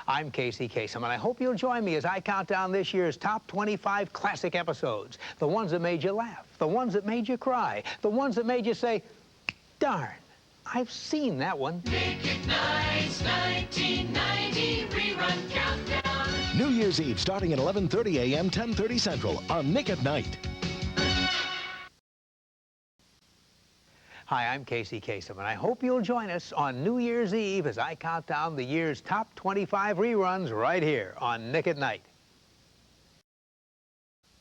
I'm Casey Kasem, and I hope you'll join me as I count down this year's top 25 classic episodes. The ones that made you laugh, the ones that made you cry, the ones that made you say, darn, I've seen that one. Naked Nights 1990 Rerun Countdown. New Year's Eve starting at 11:30 a.m., 10:30 Central on Nick at Night. Hi, I'm Casey Kasem, and I hope you'll join us on New Year's Eve as I count down the year's top 25 reruns right here on Nick at Night.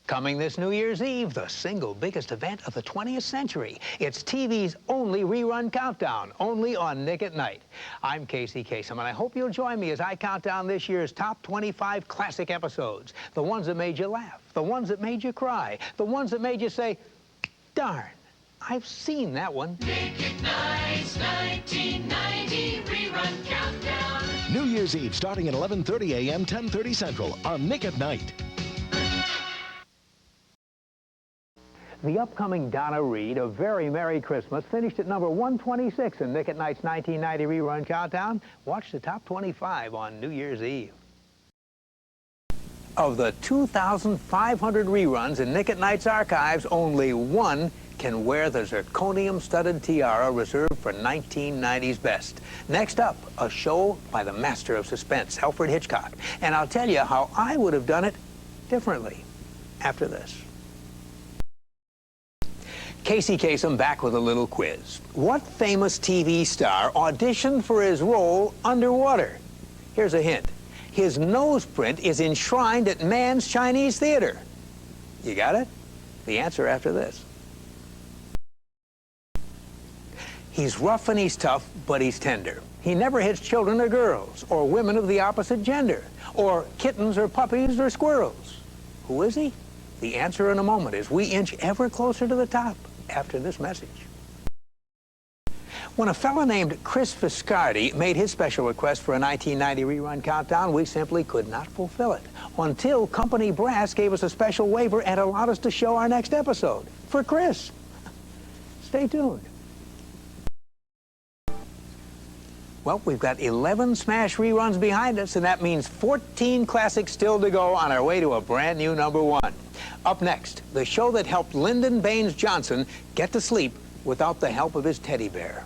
Coming this New Year's Eve, the single biggest event of the 20th century. It's TV's only rerun countdown, only on Nick at Night. I'm Casey Kasem, and I hope you'll join me as I count down this year's top 25 classic episodes. The ones that made you laugh, the ones that made you cry, the ones that made you say, darn, I've seen that one. Naked Nights 1990 Rerun Countdown. New Year's Eve starting at 11:30 a.m., 10:30 Central on Nick at Night. The upcoming Donna Reed, A Very Merry Christmas, finished at number 126 in Nick at Night's 1990 Rerun Countdown. Watch the top 25 on New Year's Eve. Of the 2,500 reruns in Nick at Night's archives, only one can wear the zirconium-studded tiara reserved for 1990's best. Next up, a show by the master of suspense, Alfred Hitchcock. And I'll tell you how I would have done it differently after this. Casey Kasem back with a little quiz. What famous TV star auditioned for his role underwater? Here's a hint. His nose print is enshrined at Mann's Chinese Theater. You got it? The answer after this. He's rough and he's tough, but he's tender. He never hits children or girls, or women of the opposite gender, or kittens or puppies or squirrels. Who is he? The answer in a moment as we inch ever closer to the top after this message. When a fellow named Chris Viscardi made his special request for a 1990 rerun countdown, we simply could not fulfill it until Company Brass gave us a special waiver and allowed us to show our next episode for Chris. Stay tuned. Well, we've got 11 smash reruns behind us, and that means 14 classics still to go on our way to a brand new number one. Up next, the show that helped Lyndon Baines Johnson get to sleep without the help of his teddy bear.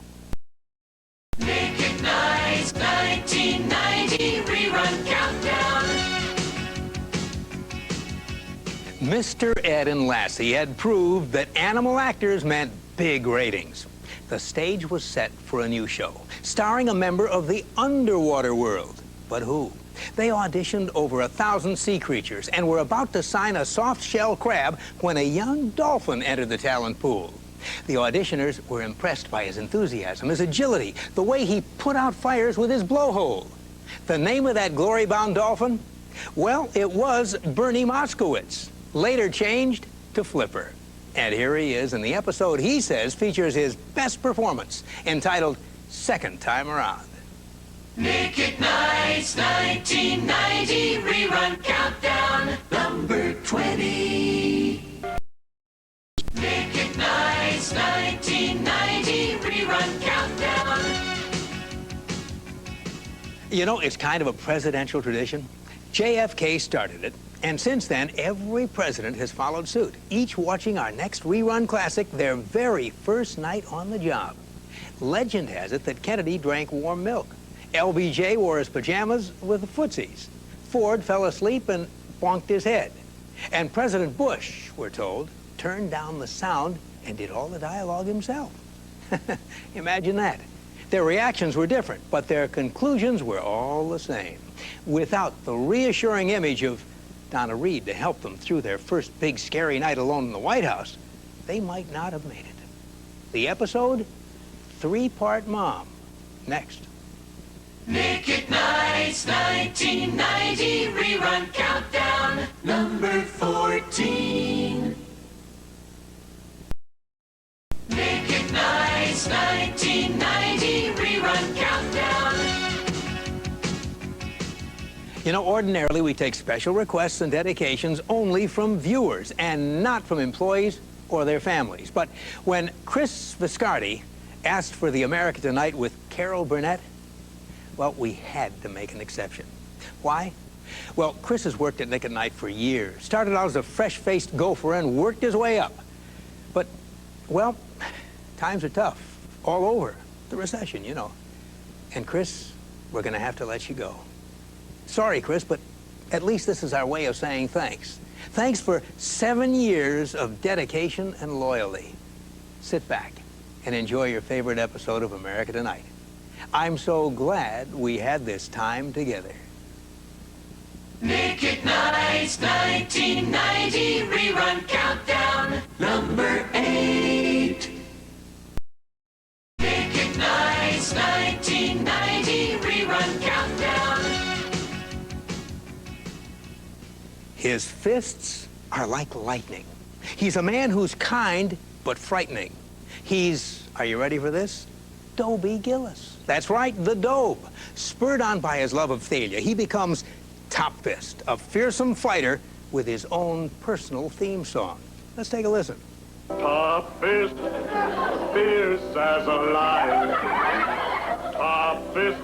Naked Nights 1990 Rerun Countdown. Mr. Ed and Lassie had proved that animal actors meant big ratings. The stage was set for a new show, starring a member of the underwater world. But who? They auditioned over 1,000 sea creatures and were about to sign a soft-shell crab when a young dolphin entered the talent pool. The auditioners were impressed by his enthusiasm, his agility, the way he put out fires with his blowhole. The name of that glory-bound dolphin? Well, it was Bernie Moskowitz, later changed to Flipper. And here he is in the episode he says features his best performance, entitled Second Time Around. Naked Nights 1990 Rerun Countdown, number 20. Naked Nights 1990 Rerun Countdown. You know, it's kind of a presidential tradition. JFK started it, and since then, every president has followed suit, each watching our next rerun classic their very first night on the job. Legend has it that Kennedy drank warm milk. LBJ wore his pajamas with the footsies. Ford fell asleep and bonked his head. And President Bush, we're told, turned down the sound and did all the dialogue himself. Imagine that. Their reactions were different, but their conclusions were all the same. Without the reassuring image of Donna Reed to help them through their first big scary night alone in the White House, they might not have made it. The episode, Three-Part Mom, next. Naked Nights 1990 Rerun Countdown, number 14. Naked Nights 1990 Rerun Countdown. You know, ordinarily we take special requests and dedications only from viewers and not from employees or their families. But when Chris Viscardi asked for the America Tonight with Carol Burnett, well, we had to make an exception. Why? Well, Chris has worked at Nick at Night for years. Started out as a fresh-faced gopher and worked his way up. But, well, times are tough. All over. The recession, you know. And Chris, we're going to have to let you go. Sorry, Chris, but at least this is our way of saying thanks. Thanks for 7 years of dedication and loyalty. Sit back and enjoy your favorite episode of America Tonight. I'm so glad we had this time together. Nick at Night's 1990 Rerun Countdown, number 8. Nick at Night's 1990 Rerun Countdown. His fists are like lightning. He's a man who's kind but frightening. He's, are you ready for this? Dobie Gillis. That's right, the Dobe. Spurred on by his love of Thalia, he becomes Top Fist, a fearsome fighter with his own personal theme song. Let's take a listen. Top Fist, fierce as a lion. Top Fist,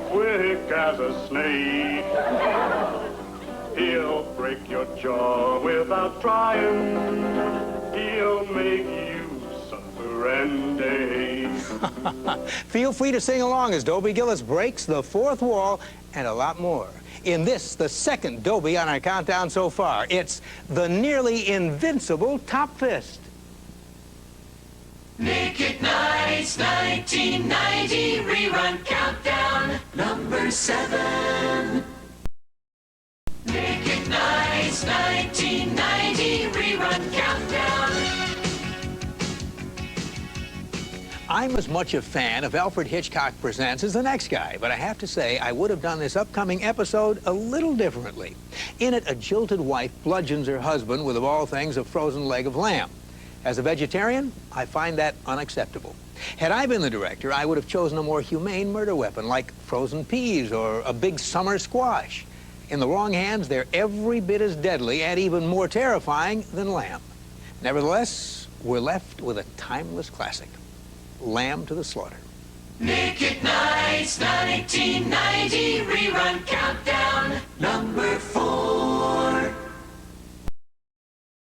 quick as a snake. He'll break your jaw without trying. He'll make you suffer and ache. Feel free to sing along as Dobie Gillis breaks the fourth wall and a lot more. In this, the second Dobie on our countdown so far, it's the nearly invincible Top Fist. Nick at Night's 1990 Rerun Countdown, number 7. Nick at Night's 1990 Rerun Countdown. I'm as much a fan of Alfred Hitchcock Presents as the next guy, but I have to say I would have done this upcoming episode a little differently. In it, a jilted wife bludgeons her husband with, of all things, a frozen leg of lamb. As a vegetarian, I find that unacceptable. Had I been the director, I would have chosen a more humane murder weapon, like frozen peas or a big summer squash. In the wrong hands, they're every bit as deadly and even more terrifying than lamb. Nevertheless, we're left with a timeless classic. Lamb to the slaughter. Nick at Night's 1990 Rerun Countdown, number 4.